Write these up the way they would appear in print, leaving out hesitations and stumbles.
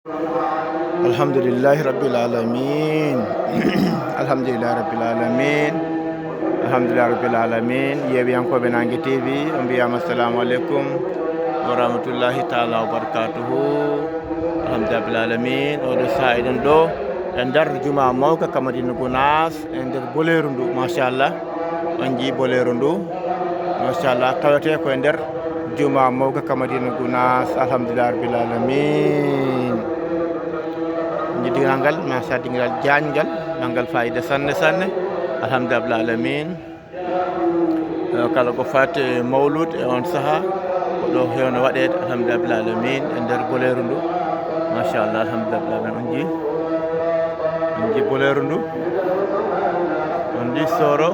Alhamdulillahi rabbil alamin. Alhamdulillahi rabbil alamin. Alhamdulillahi rabbil alamin. Yeewiyankoɓe Nangue TV on mbiyama assalamu aleykum wa rahmatullahi taala wa barakatuhu. Alhamdulillahi rabbil alamin. Oɗo saha eɗen ɗo e nder juma mawka ka Madina Gounass e nder boleru ndu machallah. On jii boleru ndu machallah tawete koye nder juma mawka ka Madina Gounass. Alhamdulillahi rabbil alamin. Dingal ngal masa dingal jaangal ngal fayida sanne sanne. Alhamdulillahi rabbil alamin. Kala ko fati mawlud e on saha ɗo hewno waɗede alhamdulillahi rabbil alamin e nder boleru ndu machallah. Alhamdulillahi rabbil alamin. On ji boleru ndu on di soro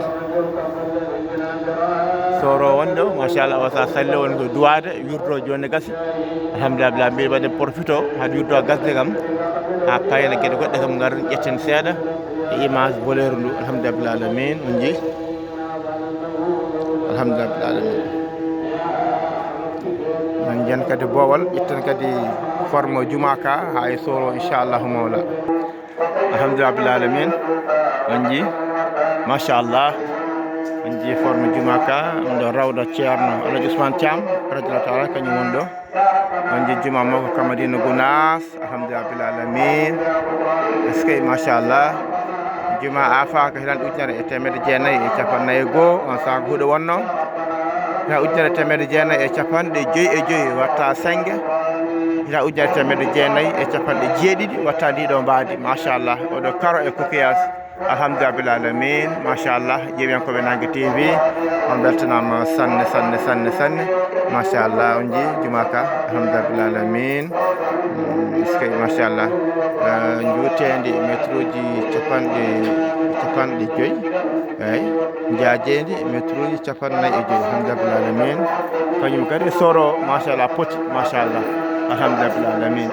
wonde o machallah. O sa salle woni ko duwade wirdo joni gasi. Alhamdulillahi rabbil alamin waɗe profito haade wirdo gasde kam ha payna gueɗe goɗɗe kam garan ƴetten seeɗa e image boleru ndu. Alhamdulillahi rabbil alamin. On jii alhamdulillahi rabbil alamin. Man jen kadi bowal ƴetten kadi forme juma ka ha e soro inchallahu mawla. Alhamdulillahi rabbil alamin. On jii machallah. On jii forme juma ka ɗo rawda ceerno Alaji Ousmane Thiam radiyallahu taala kañum woni ɗo. On jii juma mawko ka Madina Gounass. Alhamdulillahi rabbil alamin. Eskey machallah. Juma afaka hilan ujunere e temedde jeenayyi e capanɗe goho on saaha huuɗo wonno. Hita ujunere temedde jeenayyi e capanɗe joyyi e joyyi watta sengge. Hita ujunere temedde jeenayyi e capanɗe jeeɗiɗi watta ndiɗo mbadi machallah. Oɗo karo e coquillage. Alhamdulillahi rabbil alamin machallah. Ƴeewiyankoɓe Nangue TV on beltanama sanne sanne sanne sanne machallah. On jii juma ka alhamdulillahi rabbil alamin. Eskey machallah. Juutendi métre uji capanɗe joyyi eyyi jaajendi métre uji capannayyi e joyyi. Alhamdulillahi rabbil alamin. Kañum kadi soro machallah poti machallah. Alhamdulillahi rabbil alamin.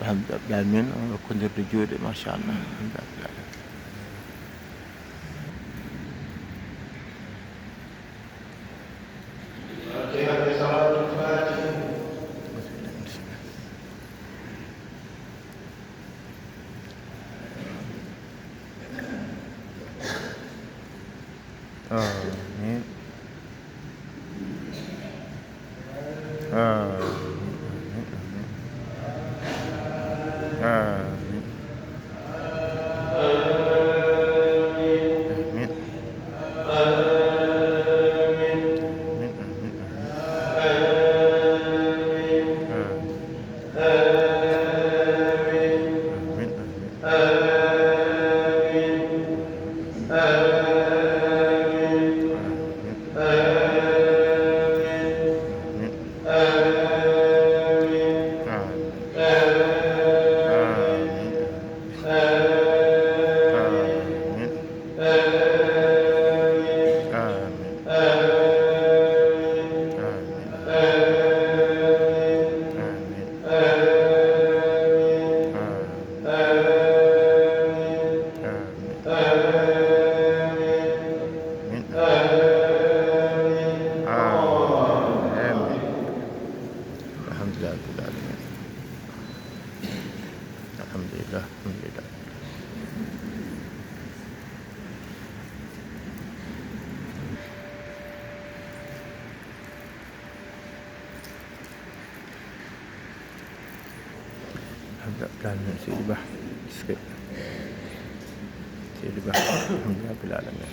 Alhamdulillahi rabbil alamin. On rokkodirde juuɗe machallah. Alhamdulillahi rabbil alamin. Amin. Alhamdulillah. Alhamdulillah. Agak pelan Sidi Bah sikit. Sidi Bah. Alhamdulillah rabbil alamin.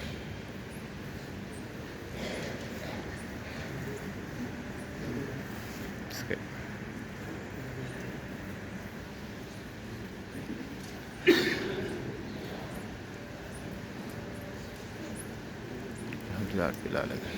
Sikit. Alhamdulillah rabbil alamin.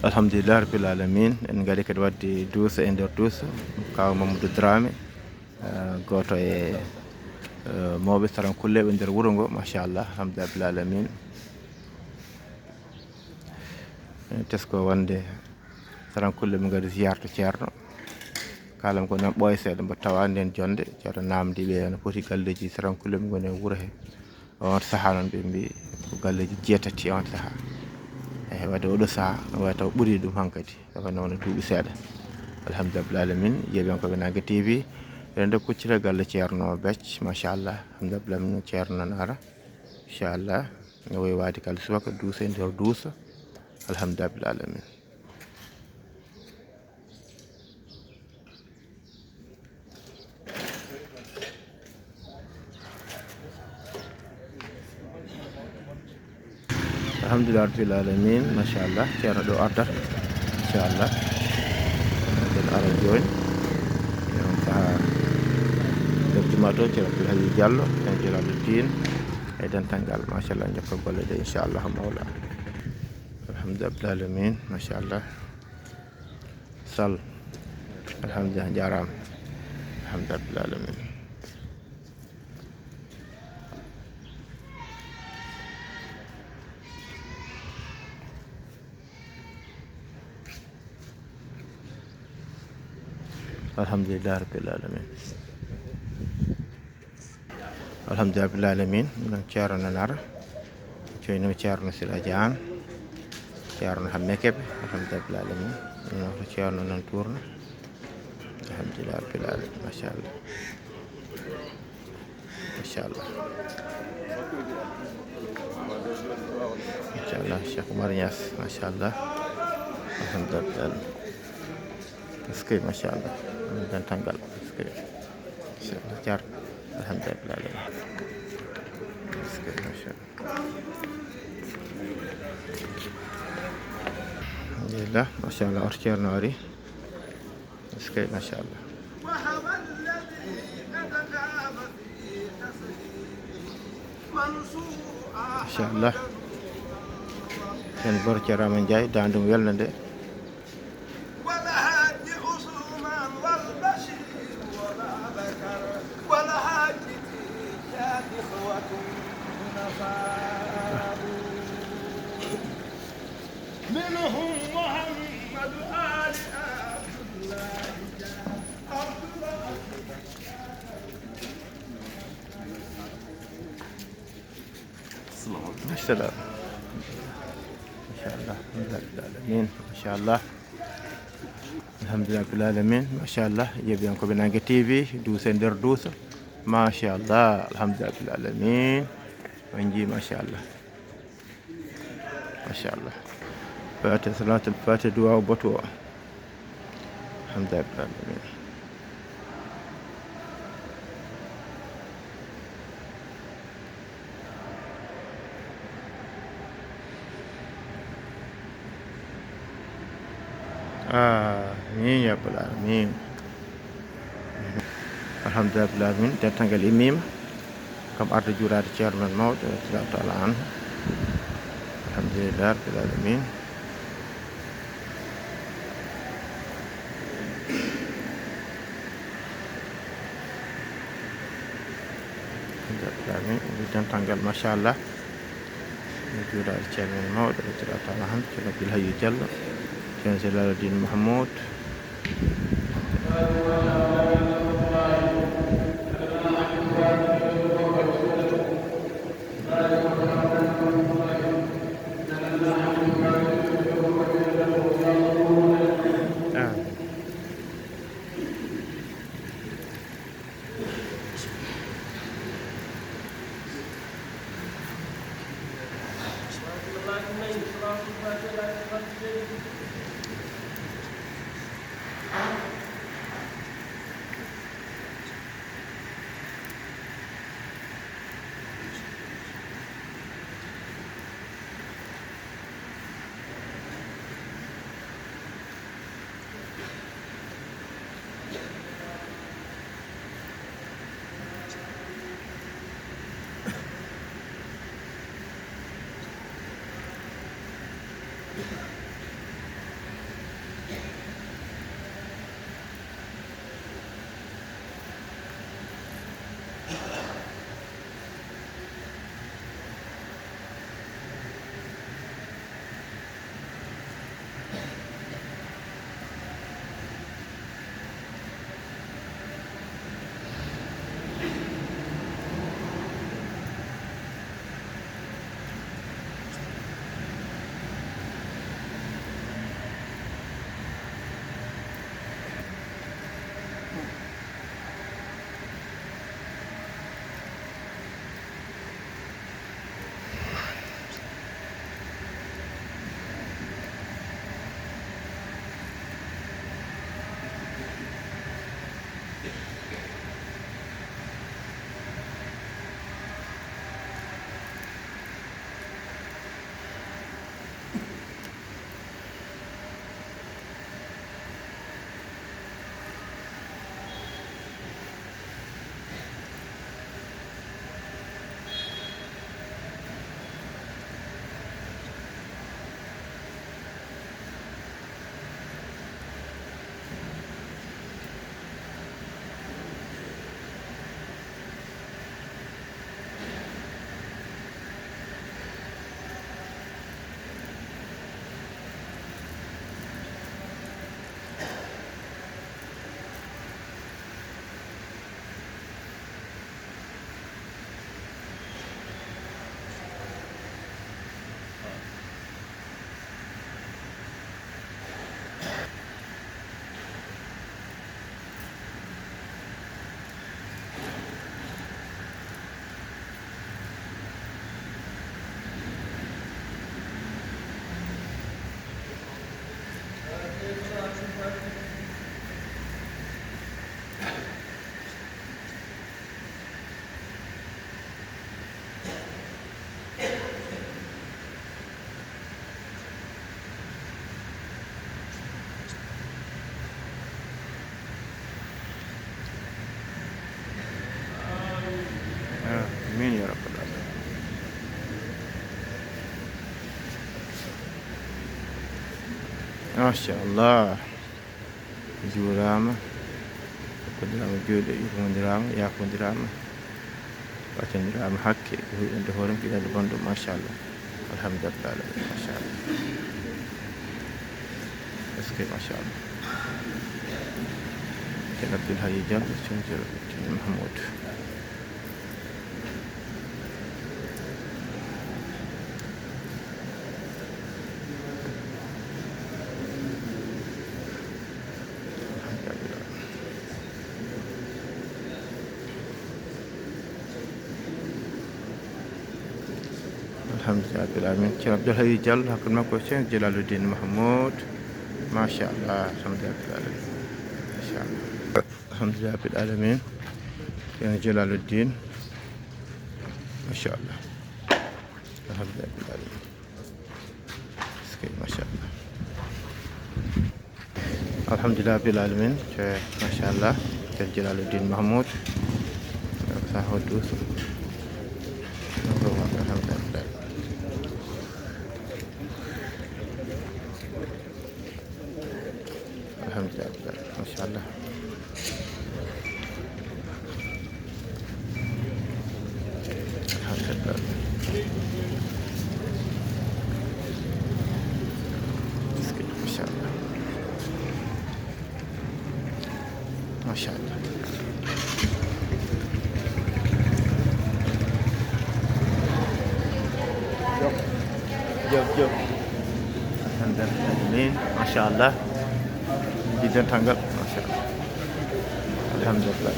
alhamdulillah rabbil alamin en gaari kadi wadde duusa e nder duusa kaw Mamadou Dramé goto e mawɓe sarankulleɓe nder wuro ngo machallah alhamdulillah rabbil alamin tesko wonde sarankulle ɓe gaari ziyarto ceerno kalam ko nan ɓooya seeɗa mbo tawa nden jonde ceerno namdi ɓe no poti galleji sarankulle ɓe goni e wuuro he on saaha noon ɓe mbi ko galleji jeetati on saaha eyi wadde oɗo saaha wawi taw ɓuuri ɗum hankkadi tawa noon duuɓi seeɗa alhamdulillah rabbil alamin jeeɓen koɓe Nagge TV eɗen nde kuccita galle ceerno Becce machallah alhamdulillah rabbil alamin ceerno nan ara inchallah ne wowi wade kala subaka duusa e nder duusa alhamdulillah rabbil alamin alhamdulillah rabbil alamin machallah ceerno ɗo ardata inchallah den ara joni on saaha nder juma to ceerno Abdoul Haly Diallo en Jalaluddin e dental machallah jokka golle ɗe inchallah mawla alhamdulillah rabbil alamin machallah sall alhamdulillah jarama alhamdulillah rabbil alamin alhamdulillah rabbil alamin alhamdulillah rabbil alamin non ceerno nan ara joynima ceerno Sila Diane ceerno Hamme Keɓe alhamdulillah rabbil alamin non ko ceerno nan tourno alhamdulillah rabbil alamin machallah inchallah inchallah Cheikh Oumar Niass machallah alhamdulillah rabbil alamin eskey machallah dentangal eskey inchallah ceerno alhamdulillah rabbil alamin eskey machallah alhamdulillah machallah oto ceerno ari eskey machallah inchallah sen bor ceerama Ndiaye dandum welna nde منهم محمد آل عبد الله السلام ما شاء الله الحمد لله العالمين ما شاء الله الحمد لله رب العالمين ما شاء الله يبيان كو Nagge TV دوسه nder دوسه ما شاء الله الحمد لله رب العالمين ونجي ما شاء الله ما شاء الله فاتح صلاة الفاتح دعاء وبطوع الحمد لله رب العالمين آمين يا رب العالمين الحمد لله رب العالمين dental imim kam arde juurade ceerno men mawɗo radiyallahu ta'ala anhu alhamdulillah rabbil alamin dental machallah juurade ceerno men mawɗo radiyallahu ta'ala anhu ceerno Abdoul Haly Diallo ceerno Jalaluddin Mahmoud machallah juurama koddirama juuɗe yurmodirama yafodirama waccandirama hakke ko huyɗande hoorem kiɗande bonɗo machallah alhamdulillah machallah est ce que machallah ceerno Abdoul Hayi Diallo ceerno Mahamoudou alhamdulillah rabbil alamin ceerno Abdoul Hayi Diallo hakkude makko ceerno Djalaluddin Mahamoudou machallah alhamdulillah rabbil alamin machallah alhamdulillah rabbil alamin ceerno Djalaluddin machallah alhamdulillah rabbil alamin skay machallah alhamdulillah rabbil alamin machallah ceerno Djalaluddin Mahamoudou sa hoddu alhamdulillah machallah alhamdulillah machallah machallah jog alhamdulillah machallah di tanggal masyaallah alhamdulillah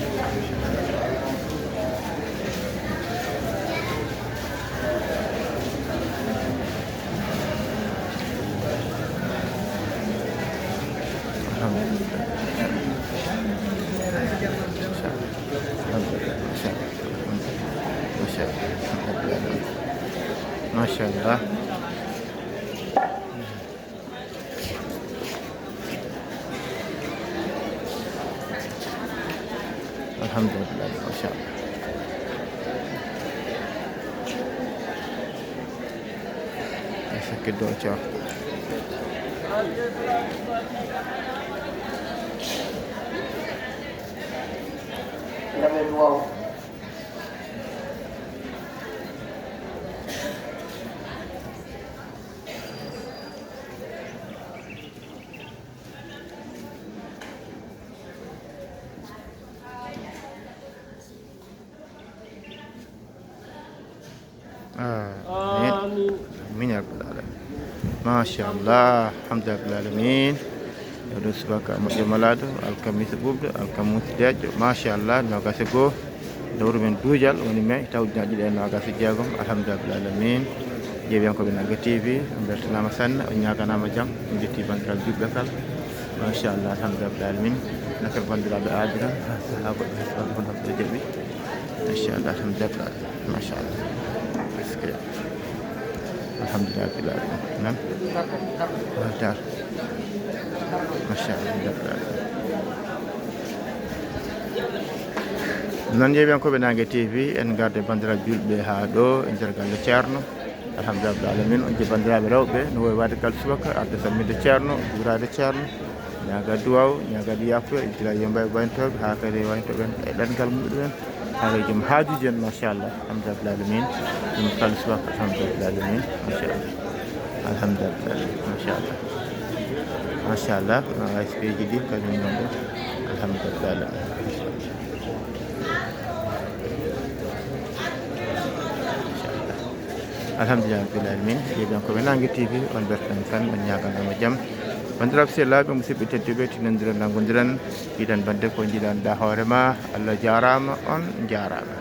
masyaallah alhamdulillah masyaallah sakit doa amin amin ya rabbal alamin machallah alhamdulillah rabbil alamin yodo subaka moƴƴo malado alkamisa ɓuɓɗo alkamusi deƴƴo machallah nogase goo lewru men duujal woni mai tawjinaji ɗe nogase jeegom alhamdulillah rabbil alamin ƴeewiyankoɓe Nagga TV on beltanama sanne on ñaganama jaam on jetti bandiraɓe julɓe kala machallah alhamdulillah rabbil alamin nakal bandiraɓe aadiran ha goɗɗo hesɓande kon hamɓe jaɓi machallah alhamdulillah rabbil alamin machallah alhamdulillah rabbil alamin nan waltar machallah non ƴeewiyankoɓe Nagga TV en garde bandiraɓe julɓe ha ɗo e nder galle ceerno alhamdulillah rabbil alamin on je bandiraɓe rewɓe no wowi wadde galle subaka arde samminde ceerno juurade ceerno ñaga duwaw ñagade yafuya ittira yimɓe wayntoɓe ha kadi wayntoɓe e ɗengal muɗumen haga joom haajuji en machallah alhamdulillah rabbil alamin ɗum galle subaka alhamdulillah rabbil alamin machallah alhamdulillah rabbil alamin machallah machallah aspeji ɗi kañum non ɗo alhamdulillah rabbil alamin alhamdulillah rabbil alamin ƴeeɓiyankoɓe Nagga TV on bertan tan on ñaganama jaam bandiraɓe sehlaɓe musidɓe tedduɓe tinodiren nanggodiren yiɗan bande ko jiiɗanɗa hoorema Allah jarama on jarama